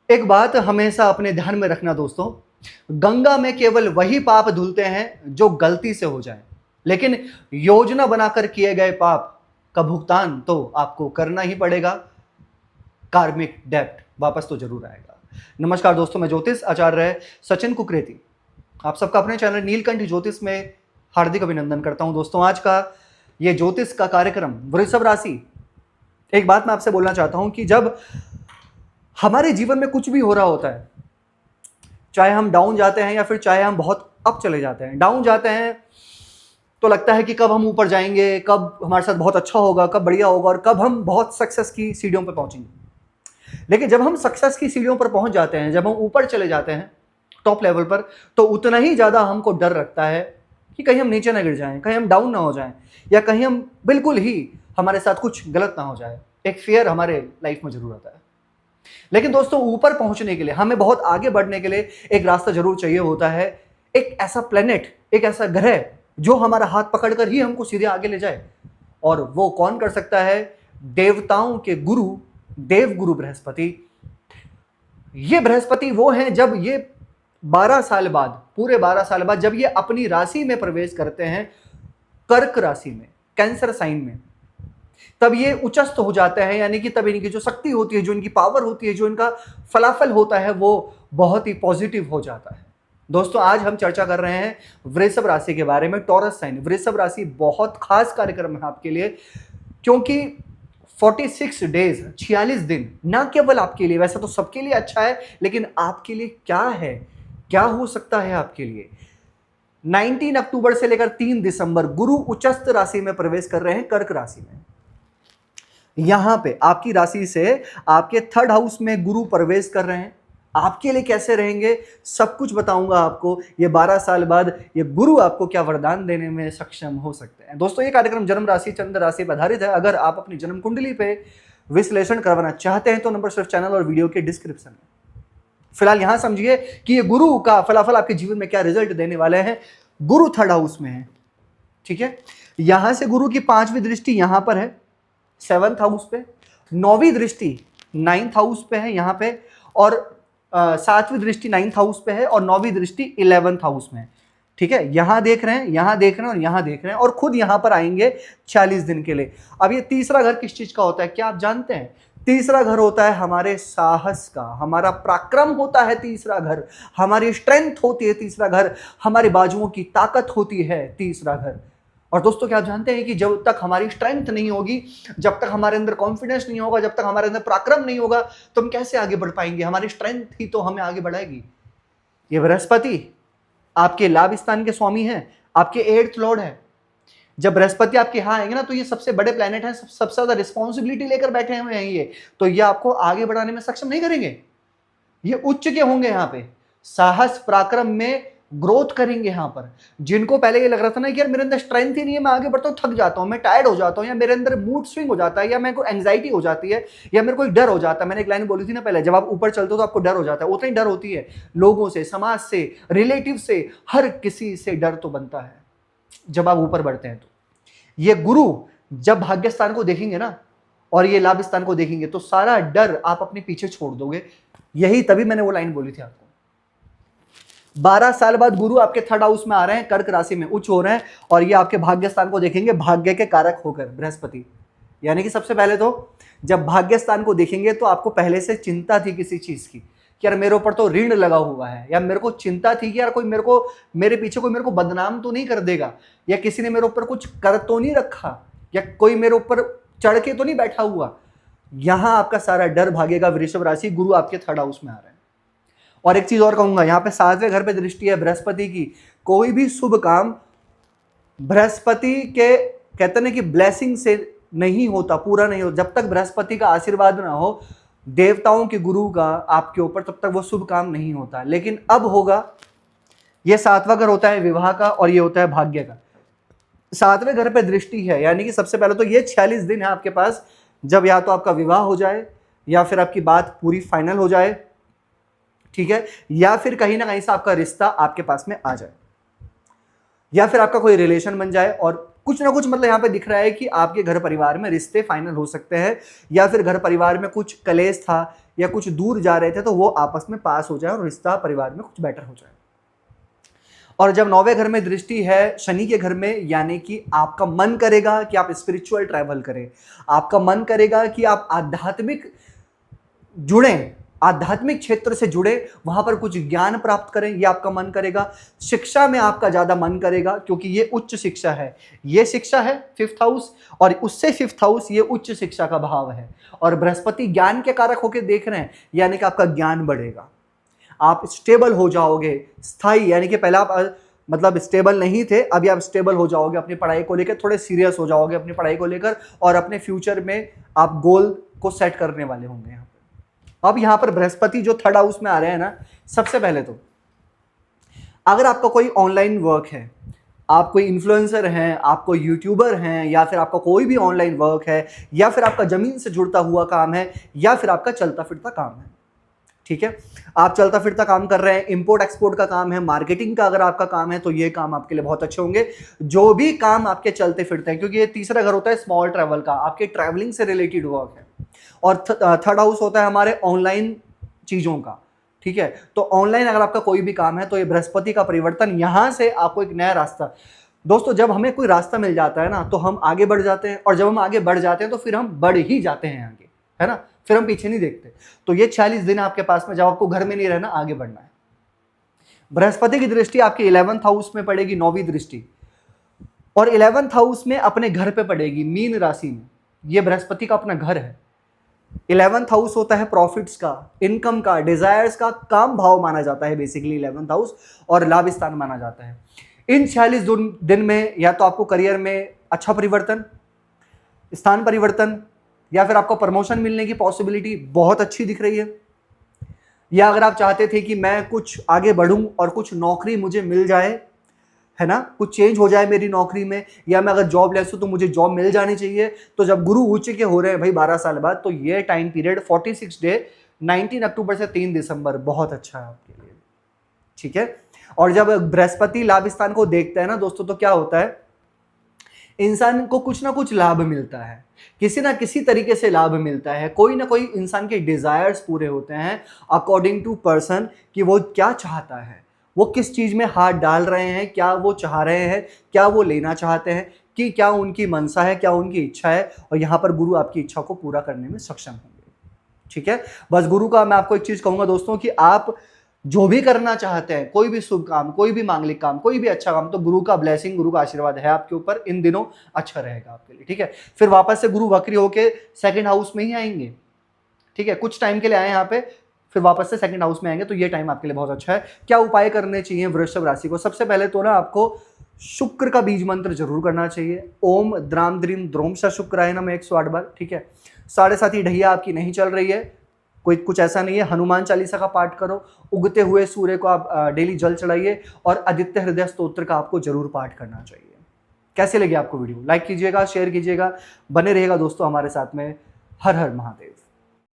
एक बात हमेशा अपने ध्यान में रखना दोस्तों, गंगा में केवल वही पाप धुलते हैं जो गलती से हो जाए, लेकिन योजना बनाकर किए गए पाप का भुगतान तो आपको करना ही पड़ेगा। कार्मिक डेब्ट वापस तो जरूर आएगा। नमस्कार दोस्तों, मैं ज्योतिष आचार्य सचिन कुकरेती आप सबका अपने चैनल नीलकंठ ज्योतिष में हार्दिक अभिनंदन करता हूं। दोस्तों, आज का ये ज्योतिष का कार्यक्रम वृषभ राशि। एक बात मैं आपसे बोलना चाहता हूं कि जब हमारे जीवन में कुछ भी हो रहा होता है, चाहे हम डाउन जाते हैं या फिर चाहे हम बहुत अप चले जाते हैं। डाउन जाते हैं तो लगता है कि कब हम ऊपर जाएंगे, कब हमारे साथ बहुत अच्छा होगा, कब बढ़िया होगा और कब हम बहुत सक्सेस की सीढ़ियों पर पहुंचेंगे। लेकिन जब हम सक्सेस की सीढ़ियों पर पहुंच जाते हैं, जब हम ऊपर चले जाते हैं टॉप लेवल पर, तो उतना ही ज्यादा हमको डर लगता है कि कहीं हम नीचे ना गिर जाएं, कहीं हम डाउन ना हो जाएं, या कहीं हम बिल्कुल ही हमारे साथ कुछ गलत ना हो जाए। एक फियर हमारे लाइफ में जरूर आता है। लेकिन दोस्तों, ऊपर पहुंचने के लिए, हमें बहुत आगे बढ़ने के लिए एक रास्ता जरूर चाहिए होता है। एक ऐसा प्लेनेट, एक ऐसा ग्रह जो हमारा हाथ पकड़कर ही हमको सीधे आगे ले जाए। और वो कौन कर सकता है? देवताओं के गुरु, देवगुरु बृहस्पति। ये बृहस्पति वो हैं, जब ये 12 साल बाद, पूरे 12 साल बाद जब ये अपनी राशि में प्रवेश करते हैं, कर्क राशि में, कैंसर साइन में, तब ये उच्चस्थ हो जाता है। यानी कि तब इनकी जो शक्ति होती है, जो इनकी पावर होती है, जो इनका फलाफल होता है, वो बहुत ही पॉजिटिव हो जाता है। दोस्तों, आज हम चर्चा कर रहे हैं वृषभ राशि के बारे में, टॉरस साइन। वृषभ राशि बहुत खास कार्यक्रम है आपके लिए, क्योंकि 46 डेज, 46 दिन, ना केवल आपके लिए, वैसे तो सबके लिए अच्छा है, लेकिन आपके लिए क्या है, क्या हो सकता है आपके लिए। 19 अक्टूबर से लेकर 3 दिसंबर गुरु उच्चस्थ राशि में प्रवेश कर रहे हैं, कर्क राशि में। यहां पे आपकी राशि से आपके 3rd हाउस में गुरु प्रवेश कर रहे हैं। आपके लिए कैसे रहेंगे, सब कुछ बताऊंगा आपको। ये 12 साल बाद ये गुरु आपको क्या वरदान देने में सक्षम हो सकते हैं। दोस्तों, ये कार्यक्रम जन्म राशि, चंद्र राशि पर आधारित है। अगर आप अपनी जन्म कुंडली पे विश्लेषण करवाना चाहते हैं तो नंबर सिर्फ चैनल और वीडियो के डिस्क्रिप्शन में। फिलहाल यहां समझिए कि ये गुरु का फलाफल आपके जीवन में क्या रिजल्ट देने वाले हैं। गुरु 3rd हाउस में है, ठीक है। यहां से गुरु की 5वीं दृष्टि यहां पर है 7th हाउस पे, 9वीं दृष्टि 9th हाउस पे है यहाँ पे, और 7वीं दृष्टि 9th हाउस पे है, और 9वीं दृष्टि 11th हाउस में है, ठीक है। यहां देख रहे हैं, यहां देख रहे हैं और यहां देख रहे हैं, और खुद यहां पर आएंगे 46 दिन के लिए। अब ये तीसरा घर किस चीज का होता है, क्या आप जानते हैं? तीसरा घर होता है हमारे साहस का, हमारा पराक्रम होता है तीसरा घर, हमारी स्ट्रेंथ होती है तीसरा घर, हमारी बाजुओं की ताकत होती है तीसरा घर। और दोस्तों, क्या आप जानते हैं कि जब तक हमारी स्ट्रेंथ नहीं होगी, जब तक हमारे अंदर कॉन्फिडेंस नहीं होगा, जब तक हमारे अंदर पराक्रम नहीं होगा, तो हम कैसे आगे बढ़ पाएंगे? हमारी स्ट्रेंथ ही तो हमें आगे बढ़ाएगी। ये बृहस्पति आपके लाभ स्थान के स्वामी हैं, आपके 8th लॉर्ड है। जब बृहस्पति आपके यहाँ आएंगे ना, तो ये सबसे बड़े प्लैनेट हैं, सबसे ज्यादा रिस्पॉन्सिबिलिटी लेकर बैठे हुए हैं ये, तो ये आपको आगे बढ़ाने में सक्षम नहीं करेंगे। ये उच्च के होंगे, यहाँ पे साहस पराक्रम में ग्रोथ करेंगे। यहाँ पर जिनको पहले ये लग रहा था ना कि यार मेरे अंदर स्ट्रेंथ ही नहीं है, मैं आगे बढ़ता हूँ थक जाता हूँ, मैं टायर्ड हो जाता हूँ, या मेरे अंदर मूड स्विंग हो जाता है, या मेरे को एंग्जाइटी हो जाती है, या मेरे को एक डर हो जाता है। मैंने एक लाइन बोली थी ना पहले, जब आप ऊपर चलते हो तो आपको डर हो जाता है। उतना ही डर होती है लोगों से, समाज से, रिलेटिव से, हर किसी से डर तो बनता है जब आप ऊपर बढ़ते हैं। तो ये गुरु जब भाग्य स्थान को देखेंगे ना, और ये लाभ स्थान को देखेंगे, तो सारा डर आप अपने पीछे छोड़ दोगे। यही तभी मैंने वो लाइन बोली थी आपको। 12 साल बाद गुरु आपके 3rd हाउस में आ रहे हैं, कर्क राशि में उच्च हो रहे हैं, और ये आपके भाग्य स्थान को देखेंगे, भाग्य के कारक होकर बृहस्पति। यानी कि सबसे पहले तो जब भाग्य स्थान को देखेंगे तो आपको पहले से चिंता थी किसी चीज की, कि यार मेरे ऊपर तो ऋण लगा हुआ है, या मेरे को चिंता थी कि यार कोई मेरे पीछे कोई मेरे को बदनाम तो नहीं कर देगा, या किसी ने मेरे ऊपर कुछ कर तो नहीं रखा, या कोई मेरे ऊपर चढ़ के तो नहीं बैठा हुआ। यहां आपका सारा डर भागेगा। वृषभ राशि, गुरु आपके 3rd हाउस में आ रहे हैं। और एक चीज और कहूंगा, यहाँ पे 7वें घर पे दृष्टि है बृहस्पति की। कोई भी शुभ काम बृहस्पति के, कहते हैं कि ब्लेसिंग से नहीं होता, पूरा नहीं होता। जब तक बृहस्पति का आशीर्वाद ना हो, देवताओं के गुरु का आपके ऊपर, तब तक वो शुभ काम नहीं होता। लेकिन अब होगा। ये 7वां घर होता है विवाह का, और ये होता है भाग्य का। 7वें घर पे दृष्टि है, यानी कि सबसे पहले तो ये 46 दिन है आपके पास, जब या तो आपका विवाह हो जाए, या फिर आपकी बात पूरी फाइनल हो जाए, ठीक है, या फिर कहीं ना कहीं से आपका रिश्ता आपके पास में आ जाए, या फिर आपका कोई रिलेशन बन जाए और कुछ ना कुछ मतलब यहाँ पे दिख रहा है कि आपके घर परिवार में रिश्ते फाइनल हो सकते हैं, या फिर घर परिवार में कुछ कलेश था या कुछ दूर जा रहे थे तो वो आपस में पास हो जाए और रिश्ता परिवार में कुछ बेटर हो जाए। और जब 9वें घर में दृष्टि है शनि के घर में, यानी कि आपका मन करेगा कि आप स्पिरिचुअल ट्रैवल करें, आपका मन करेगा कि आप आध्यात्मिक जुड़ें, आध्यात्मिक क्षेत्र से जुड़े, वहां पर कुछ ज्ञान प्राप्त करें, ये आपका मन करेगा। शिक्षा में आपका ज्यादा मन करेगा क्योंकि ये उच्च शिक्षा है, ये शिक्षा है 5th हाउस, और उससे 5th हाउस ये उच्च शिक्षा का भाव है। और बृहस्पति ज्ञान के कारक होकर देख रहे हैं, यानी कि आपका ज्ञान बढ़ेगा, आप स्टेबल हो जाओगे, स्थायी, यानी कि पहला आप मतलब स्टेबल नहीं थे, अभी आप स्टेबल हो जाओगे, अपनी पढ़ाई को लेकर थोड़े सीरियस हो जाओगे अपनी पढ़ाई को लेकर, और अपने फ्यूचर में आप गोल को सेट करने वाले होंगे यहाँ पे। अब यहाँ पर बृहस्पति जो 3rd हाउस में आ रहे हैं ना, सबसे पहले तो अगर आपका कोई ऑनलाइन वर्क है, आप कोई इन्फ्लुएंसर हैं, आप कोई यूट्यूबर हैं, या फिर आपका कोई भी ऑनलाइन वर्क है, या फिर आपका जमीन से जुड़ता हुआ काम है, या फिर आपका चलता फिरता काम है, ठीक है, आप चलता फिरता काम कर रहे हैं, इंपोर्ट एक्सपोर्ट का काम है, मार्केटिंग का अगर आपका काम है, तो ये काम आपके लिए बहुत अच्छे होंगे। जो भी काम आपके चलते फिरते हैं, क्योंकि ये तीसरा घर होता है स्मॉल ट्रैवल का, आपके ट्रैवलिंग से रिलेटेड वर्क है, और 3rd हाउस होता है हमारे ऑनलाइन चीजों का, ठीक है। तो ऑनलाइन अगर आपका कोई भी काम है तो ये बृहस्पति का परिवर्तन, यहां से आपको एक नया रास्ता, दोस्तों जब हमें कोई रास्ता मिल जाता है ना तो हम आगे बढ़ जाते हैं, और जब हम आगे बढ़ जाते हैं तो फिर हम बढ़ ही जाते हैं आगे, है ना, फिर हम पीछे नहीं देखते। तो ये 46 दिन आपके पास में, जब आपको घर में नहीं रहना, आगे बढ़ना है। बृहस्पति की दृष्टि आपके 11th हाउस में पड़ेगी, 9वीं दृष्टि, और 11th हाउस में अपने घर पे पड़ेगी, मीन राशि में। ये बृहस्पति का अपना घर है। 11th हाउस होता है प्रॉफिट्स का, इनकम का, डिजायर्स का, काम भाव माना जाता है बेसिकली 11th हाउस, और लाभ स्थान माना जाता है। इन 46 दिन में या तो आपको करियर में अच्छा परिवर्तन, स्थान परिवर्तन, या फिर आपको प्रमोशन मिलने की पॉसिबिलिटी बहुत अच्छी दिख रही है, या अगर आप चाहते थे कि मैं कुछ आगे बढ़ूं और कुछ नौकरी मुझे मिल जाए, है ना, कुछ चेंज हो जाए मेरी नौकरी में, या मैं अगर जॉब लेस हूं तो मुझे जॉब मिल जानी चाहिए, तो जब गुरु उच्च के हो रहे हैं भाई 12 साल बाद, तो ये टाइम पीरियड 46 डे 19 अक्टूबर से 3 दिसंबर बहुत अच्छा है आपके लिए, ठीक है। और जब बृहस्पति लाभ स्थान को देखता है ना दोस्तों, तो क्या होता है, इंसान को कुछ ना कुछ लाभ मिलता है, किसी ना किसी तरीके से लाभ मिलता है, कोई ना कोई इंसान के डिजायर्स पूरे होते हैं अकॉर्डिंग टू पर्सन, कि वो क्या चाहता है, वो किस चीज में हाथ डाल रहे हैं, क्या वो चाह रहे हैं, क्या वो लेना चाहते हैं, कि क्या उनकी मनसा है, क्या उनकी इच्छा है, और यहां पर गुरु आपकी इच्छा को पूरा करने में सक्षम होंगे, ठीक है। बस गुरु का मैं आपको एक चीज कहूंगा दोस्तों, कि आप जो भी करना चाहते हैं, कोई भी शुभ काम, कोई भी मांगलिक काम, कोई भी अच्छा काम, तो गुरु का ब्लेसिंग, गुरु का आशीर्वाद है आपके ऊपर, इन दिनों अच्छा रहेगा आपके लिए, ठीक है। फिर वापस से गुरु वक्री होके 2nd हाउस में ही आएंगे, ठीक है, कुछ टाइम के लिए आए यहाँ पे, फिर वापस से 2nd हाउस में आएंगे, तो ये टाइम आपके लिए बहुत अच्छा है। क्या उपाय करने चाहिए वृषभ राशि को? सबसे पहले तो ना आपको शुक्र का बीज मंत्र जरूर करना चाहिए, ओम द्राम द्रीम द्रोम सा शुक्राय नमः 108 बार, ठीक है। 7.5 ढैया आपकी नहीं चल रही है, कोई कुछ ऐसा नहीं है, हनुमान चालीसा का पाठ करो, उगते हुए सूर्य को आप डेली जल चढ़ाइए, और आदित्य हृदय स्तोत्र का आपको जरूर पाठ करना चाहिए। कैसे लगे आपको वीडियो? लाइक कीजिएगा, शेयर कीजिएगा, बने रहिएगा दोस्तों हमारे साथ में। हर हर महादेव।